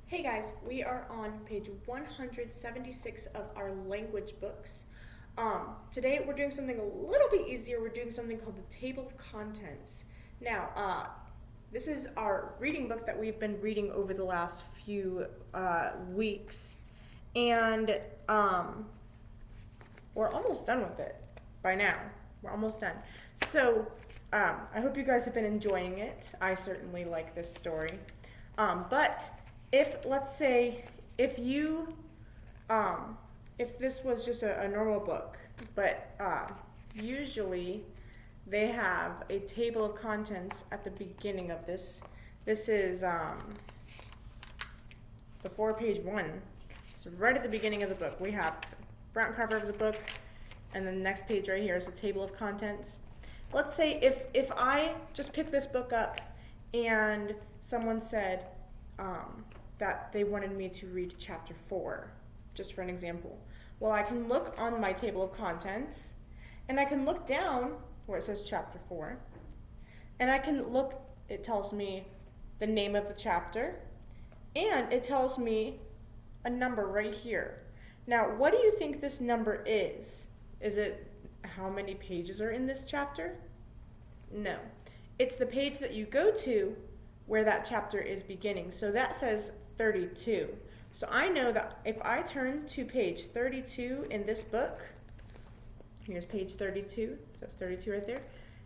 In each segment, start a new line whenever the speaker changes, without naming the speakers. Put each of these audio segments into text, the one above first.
Hey guys, we are on page 176 of our language books. Today we're doing something a little bit easier. We're doing something called the table of contents. Now, this is our reading book that we've been reading over the last few weeks, and we're almost done with it by now. We're almost done. So I hope you guys have been enjoying it. I certainly like this story. But if, let's say, if you, if this was just a normal book, but usually they have a table of contents at the beginning of this. This is before page 1. So right at the beginning of the book, we have the front cover of the book, and then the next page right here is the table of contents. Let's say if I just pick this book up and someone said that they wanted me to read chapter 4, just for an example. Well, I can look on my table of contents, and I can look down where it says chapter 4, and I can look, it tells me the name of the chapter, and it tells me a number right here. Now, what do you think this number is? Is it how many pages are in this chapter? No. It's the page that you go to where that chapter is beginning. So that says 32. So I know that if I turn to page 32 in this book, here's page 32, it says 32 right there.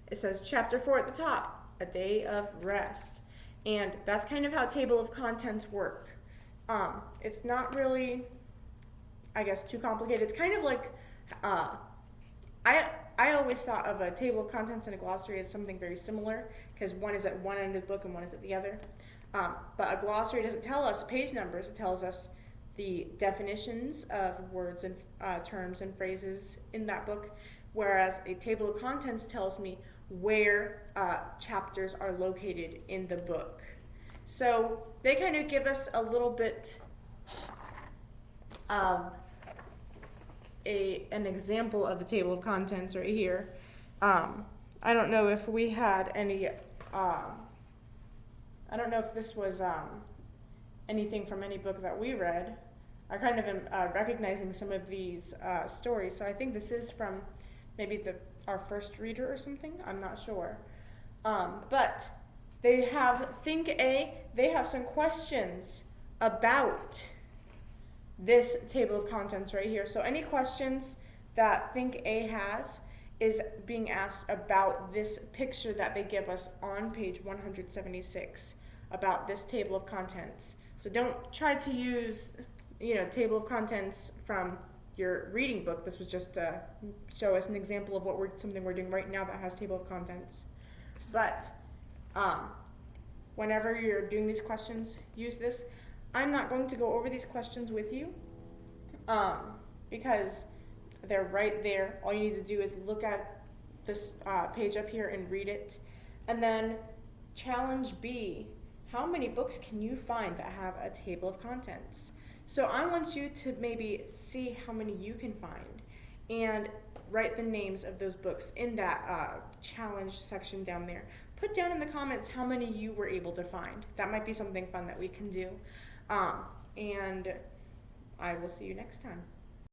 It says chapter 4 at the top, a day of rest. And that's kind of how table of contents work. It's not really, I guess, too complicated. It's kind of like, I always thought of a table of contents and a glossary as something very similar, because one is at one end of the book and one is at the other. But a glossary doesn't tell us page numbers, it tells us the definitions of words and terms and phrases in that book, whereas a table of contents tells me where chapters are located in the book. So they kind of give us a little bit of an example of the table of contents right here. I don't know if we had any, I don't know if this was anything from any book that we read. I kind of am recognizing some of these stories, so I think this is from maybe our first reader or something. I'm not sure. But they have Think A, they have some questions about this table of contents right here. So any questions that Think A has is being asked about this picture that they give us on page 176 about this table of contents. So don't try to use, table of contents from your reading book. This was just to show us an example of something we're doing right now that has table of contents. But whenever you're doing these questions, use this. I'm not going to go over these questions with you because they're right there. All you need to do is look at this page up here and read it. And then challenge B, how many books can you find that have a table of contents? So I want you to maybe see how many you can find and write the names of those books in that challenge section down there. Put down in the comments how many you were able to find. That might be something fun that we can do. And I will see you next time.